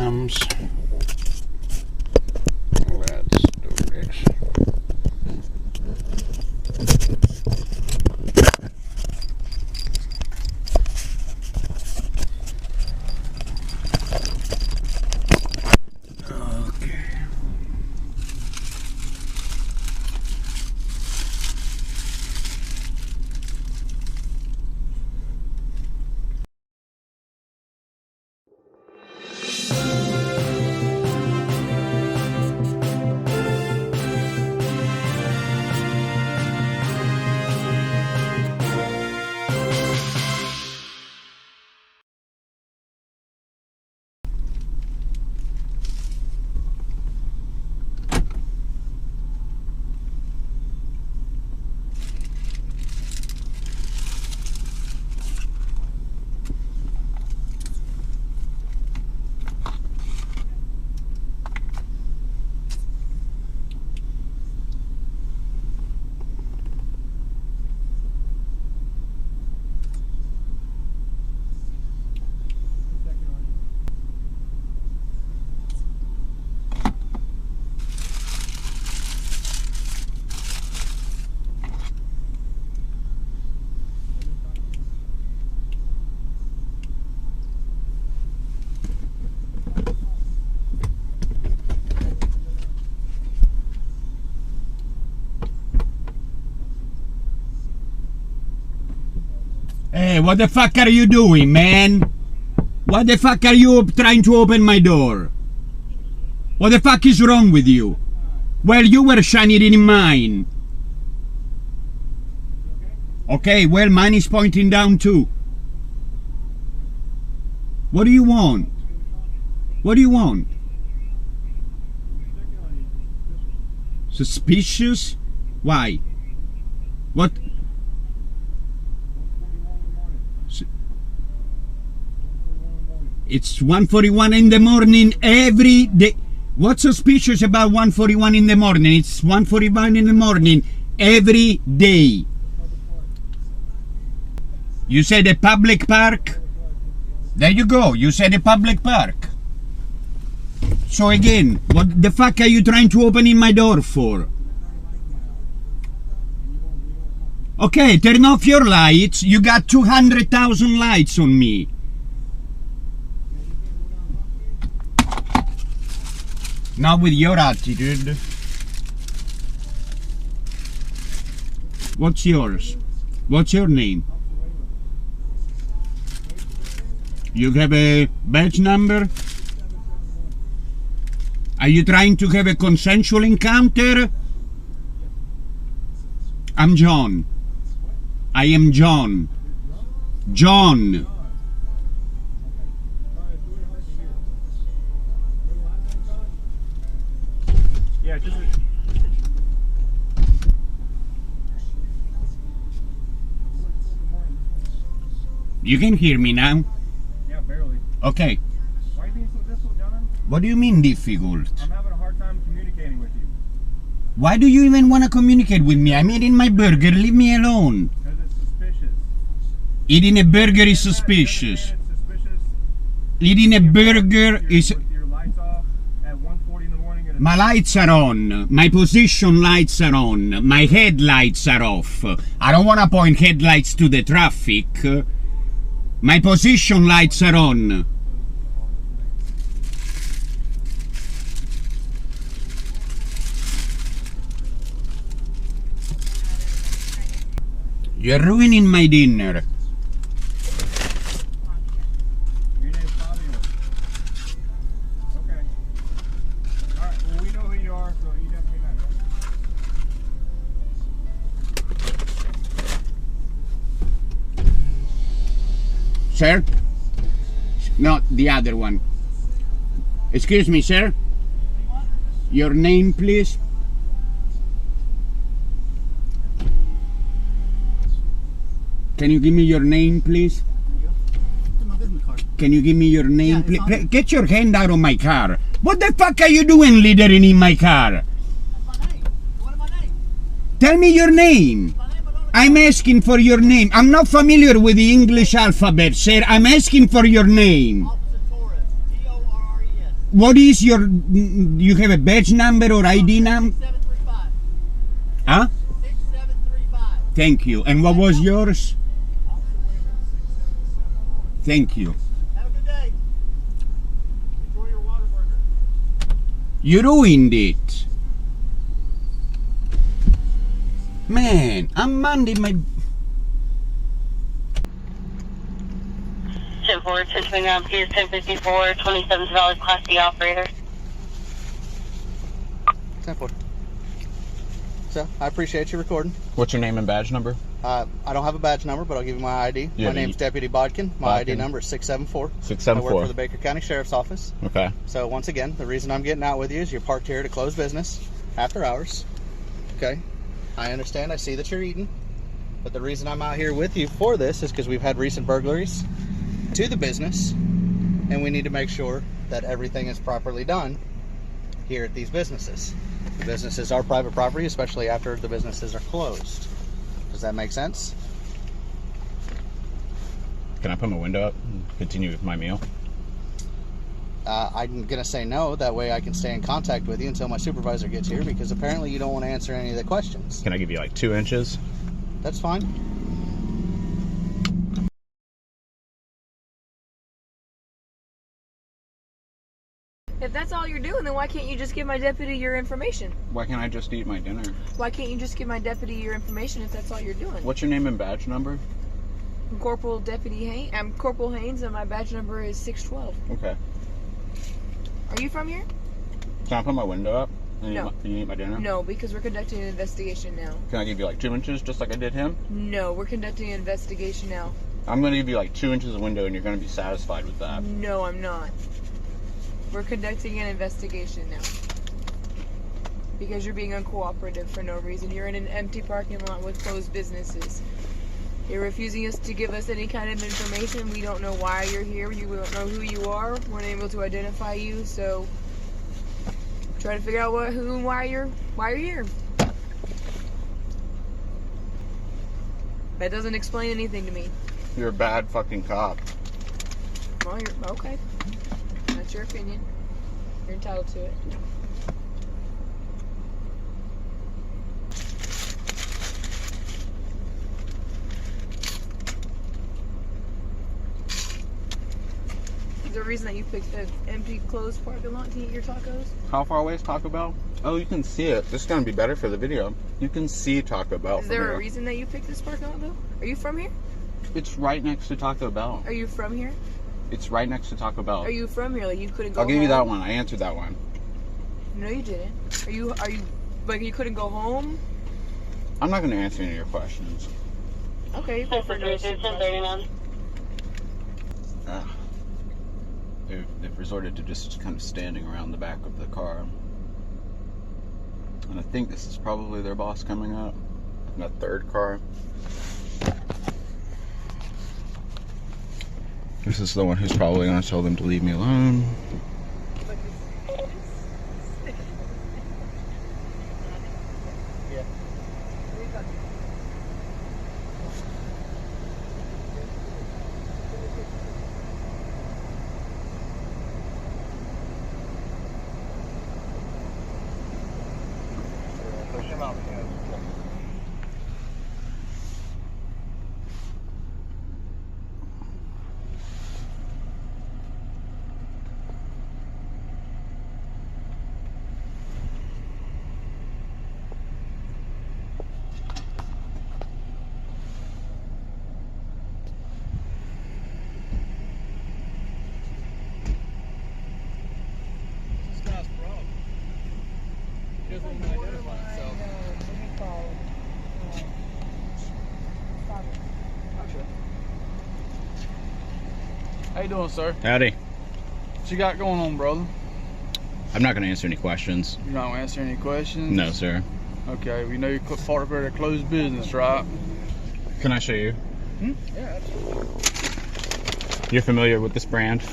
jams. Let's do this. Hey, what the fuck are you doing, man? What the fuck are you trying to open my door? What the fuck is wrong with you? Well, you were shining in mine. Okay, well, mine is pointing down too. What do you want? What do you want? Suspicious? Why? What? It's 1:41 in the morning every day. What's suspicious about 1:41 in the morning? It's 1:41 in the morning every day. You said a public park? There you go. You said a public park. So again, what the fuck are you trying to open in my door for? Okay, turn off your lights. You got 200,000 lights on me. Not with your attitude. What's yours? What's your name? You have a badge number? Are you trying to have a consensual encounter? I'm John. I am John. John. You can hear me now? Yeah, barely. Okay. Why are you being so difficult, John? What do you mean difficult? I'm having a hard time communicating with you. Why do you even want to communicate with me? I'm eating my burger. Leave me alone. Because it's suspicious. Eating a burger is suspicious. It's suspicious. Eating a burger is... With your lights off at 1:40 in the morning. My lights are on. My position lights are on. My headlights are off. I don't want to point headlights to the traffic. My position lights are on. You're ruining my dinner. Your name's Fabio. Okay. Alright, well we know who you are, so you definitely know. Sir? No, the other one. Excuse me, sir. Your name, please. Can you give me your name, please? Can you give me your name, please? Get your hand out of my car. What the fuck are you doing littering in my car? Tell me your name. I'm asking for your name. I'm not familiar with the English alphabet, sir. I'm asking for your name. What is your... You have a badge number or ID number? 6735. Huh? 6735. Thank you. And what was yours? Thank you. Have a good day. Enjoy your water burger. You ruined it. Man, I'm minding my... 10-4, 1029 Pier 1054, 27 Class D operator. 10-4. So, I appreciate you recording. What's your name and badge number? I don't have a badge number, but I'll give you my ID. Yeah, My name's Deputy Bodkin. My ID Bodkin. number is 674. I 674. work for the Baker County Sheriff's Office. Okay. So, once again, the reason I'm getting out with you is you're parked here to close business after hours. Okay? I understand. I see that you're eating. But the reason I'm out here with you for this is because we've had recent burglaries to the business, and we need to make sure that everything is properly done here at these businesses. The businesses are private property, especially after the businesses are closed. Does that make sense? Can I put my window up and continue with my meal? I'm gonna say no, that way I can stay in contact with you until my supervisor gets here, because apparently you don't want to answer any of the questions. Can I give you like 2 inches? That's fine. If that's all you're doing, then why can't you just give my deputy your information? Why can't I just eat my dinner? Why can't you just give my deputy your information if that's all you're doing? What's your name and badge number? I'm Corporal Deputy Haynes. I'm Corporal Haynes, and my badge number is 612. Okay. Are you from here? Can I put my window up? And No. Can you eat my dinner? No, because we're conducting an investigation now. Can I give you like 2 inches just like I did him? No, we're conducting an investigation now. I'm going to give you like 2 inches of window and you're going to be satisfied with that. No, I'm not. We're conducting an investigation now. Because you're being uncooperative for no reason. You're in an empty parking lot with closed businesses. You're refusing us to give us any kind of information. We don't know why you're here. We don't know who you are. We're unable to identify you. So try to figure out what, who, and why you're here. That doesn't explain anything to me. You're a bad fucking cop. Well, you're okay. That's your opinion. You're entitled to it. Is there a reason that you picked an empty, closed parking lot to eat your tacos? How far away is Taco Bell? Oh, you can see it. This is going to be better for the video. You can see Taco Bell Is from there here. a reason that you picked this parking lot, though? Are you from here? It's right next to Taco Bell. Are you from here? It's right next to Taco Bell. Are you from here? Like you couldn't go I'll give you that home? one. I answered that one. No, you didn't. Are you like you couldn't go home? I'm not going to answer any of your questions. Okay, you go for no 1039. They've resorted to just kind of standing around the back of the car. And I think this is probably their boss coming up in a third car. This is the one who's probably going to tell them to leave me alone. Push him out, man. This guy's problem. He doesn't even identify himself. How you doing, sir? Howdy. What you got going on, brother? I'm not going to answer any questions. You're not gonna answer any questions? No, sir. Okay, we know you're part of a closed business, right? Can I show you? Yeah, absolutely. You're familiar with this brand?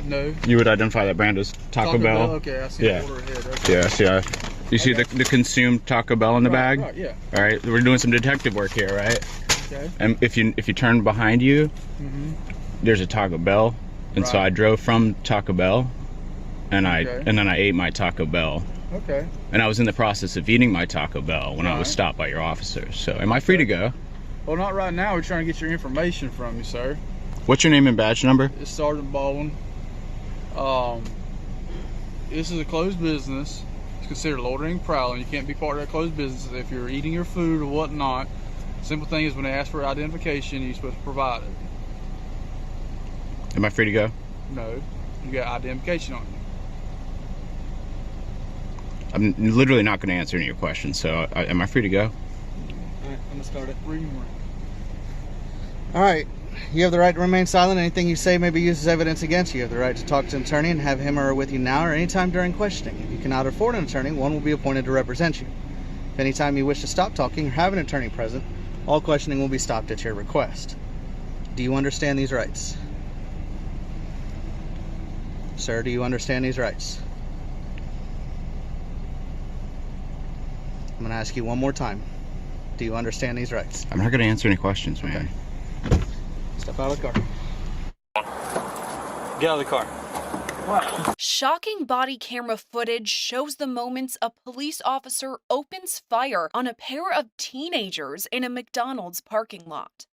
No. You would identify that brand as Taco Bell? Okay, I see Yeah. the order ahead. Okay. Yeah, see, you see the consumed Taco Bell in the Right, bag? right, yeah. All right, we're doing some detective work here, right? Okay. And if you turn behind you, Mm-hmm. there's a Taco Bell, and so Right. I drove from Taco Bell and Okay. then I ate my Taco Bell. Okay. And I was in the process of eating my Taco Bell when I was Right. stopped by your officers. So am I free to go? Well, not right now. We're trying to get your information from you, sir. What's your name and badge number? It's Sergeant Baldwin. This is a closed business. It's considered loitering and prowling. You can't be part of that closed business if you're eating your food or whatnot. Simple thing is when they ask for identification, you're supposed to provide it. Am I free to go? No, you got identification on you. I'm literally not going to answer any of your questions, so am I free to go? All right, I'm gonna start it. Ring. All right, you have the right to remain silent. Anything you say may be used as evidence against you. You have the right to talk to an attorney and have him or her with you now or anytime during questioning. If you cannot afford an attorney, one will be appointed to represent you. If any time you wish to stop talking or have an attorney present, all questioning will be stopped at your request. Do you understand these rights? Sir, do you understand these rights? I'm going to ask you one more time. Do you understand these rights? I'm not going to answer any questions, man. Step out of the car. Get out of the car. Shocking body camera footage shows the moments a police officer opens fire on a pair of teenagers in a McDonald's parking lot.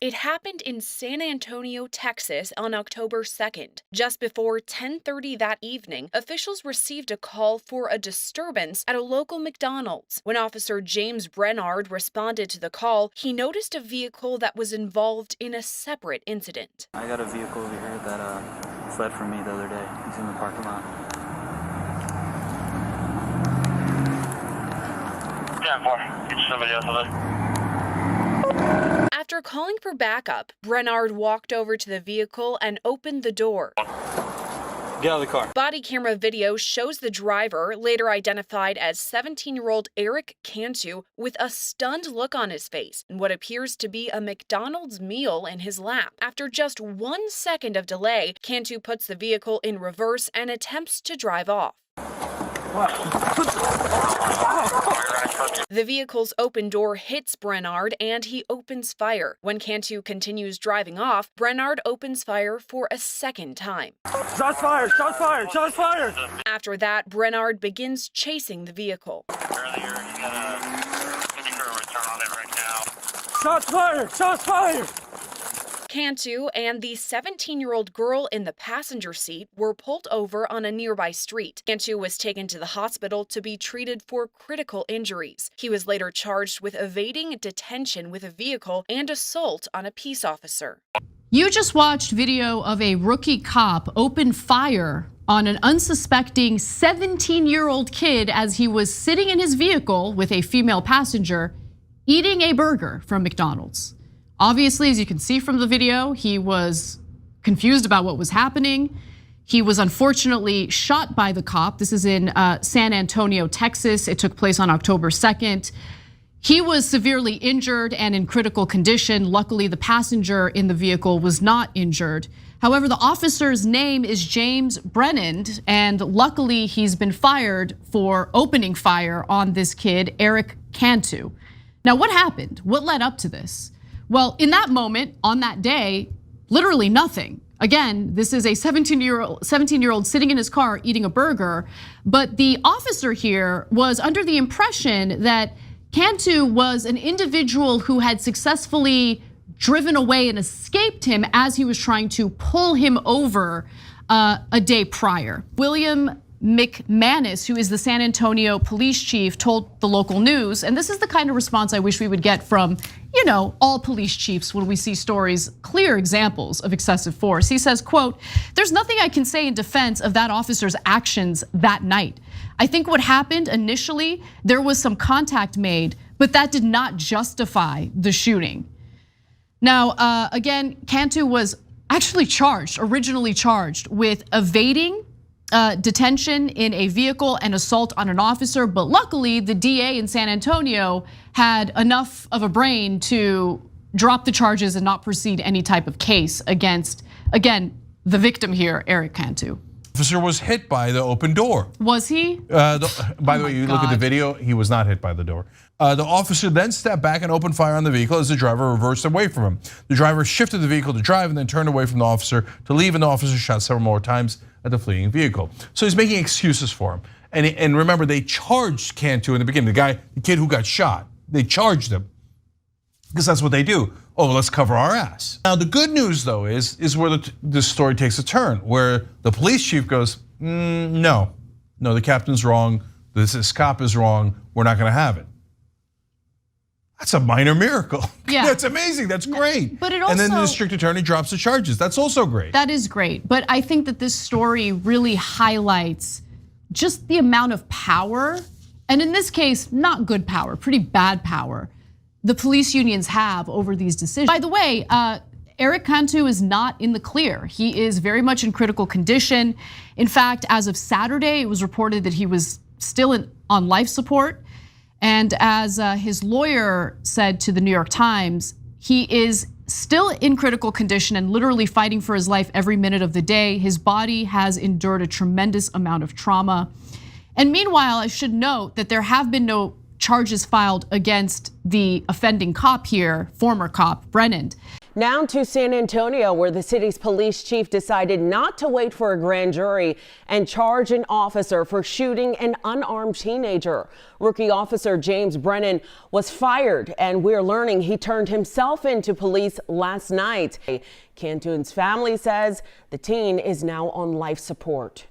It happened in San Antonio, Texas on October 2nd. Just before 10:30 that evening, officials received a call for a disturbance at a local McDonald's. When Officer James Brennard responded to the call, he noticed a vehicle that was involved in a separate incident. I got a vehicle over here that fled from me the other day. He's in the parking lot. Yeah, 4. Get somebody else on it. After calling for backup, Brennard walked over to the vehicle and opened the door. Get out of the car. Body camera video shows the driver, later identified as 17-year-old Eric Cantu, with a stunned look on his face and what appears to be a McDonald's meal in his lap. After just 1 second of delay, Cantu puts the vehicle in reverse and attempts to drive off. The vehicle's open door hits Brennard and he opens fire. When Cantu continues driving off, Brennard opens fire for a second time. Shots fired! Shots fired! Shots fired! After that, Brennard begins chasing the vehicle. Earlier, you got a return on it right now. Shots fired! Shots fired! Cantu and the 17-year-old girl in the passenger seat were pulled over on a nearby street. Cantu was taken to the hospital to be treated for critical injuries. He was later charged with evading detention with a vehicle and assault on a peace officer. You just watched video of a rookie cop open fire on an unsuspecting 17-year-old kid as he was sitting in his vehicle with a female passenger eating a burger from McDonald's. Obviously, as you can see from the video, he was confused about what was happening. He was unfortunately shot by the cop. This is in San Antonio, Texas. It took place on October 2nd. He was severely injured and in critical condition. Luckily, the passenger in the vehicle was not injured. However, the officer's name is James Brennand, and luckily he's been fired for opening fire on this kid, Eric Cantu. Now, what happened? What led up to this? Well, in that moment, on that day, literally nothing. Again, this is a 17-year-old sitting in his car eating a burger, but the officer here was under the impression that Cantu was an individual who had successfully driven away and escaped him as he was trying to pull him over a day prior. William McManus, who is the San Antonio police chief, told the local news, and this is the kind of response I wish we would get from, all police chiefs when we see stories, clear examples of excessive force. He says, quote, "There's nothing I can say in defense of that officer's actions that night. I think what happened initially, there was some contact made, but that did not justify the shooting." Now, again, Cantu was actually originally charged with evading detention in a vehicle and assault on an officer, but luckily the DA in San Antonio had enough of a brain to drop the charges and not proceed any type of case against, again, the victim here, Eric Cantu. officer was hit by the open door. Was he? By the way, you look at the video, he was not hit by the door. The officer then stepped back and opened fire on the vehicle as the driver reversed away from him. The driver shifted the vehicle to drive and then turned away from the officer to leave, and the officer shot several more times at the fleeing vehicle. So he's making excuses for him. And remember, they charged Cantu in the beginning, the kid who got shot. They charged him because that's what they do. Oh, let's cover our ass. Now, the good news, though, is where this story takes a turn, where the police chief goes, no, the captain's wrong. This cop is wrong. We're not going to have it. That's a minor miracle. Yeah. That's amazing. That's great. But it also, and then the district attorney drops the charges. That's also great. That is great. But I think that this story really highlights just the amount of power, and in this case, not good power, pretty bad power, the police unions have over these decisions. By the way, Eric Cantu is not in the clear. He is very much in critical condition. In fact, as of Saturday, it was reported that he was still on life support. And as his lawyer said to the New York Times, he is still in critical condition and literally fighting for his life every minute of the day. His body has endured a tremendous amount of trauma. And meanwhile, I should note that there have been no charges filed against the offending cop here, former cop Brennan. Now to San Antonio, where the city's police chief decided not to wait for a grand jury and charge an officer for shooting an unarmed teenager. Rookie officer James Brennan was fired, and we're learning he turned himself into police last night. Cantu's family says the teen is now on life support.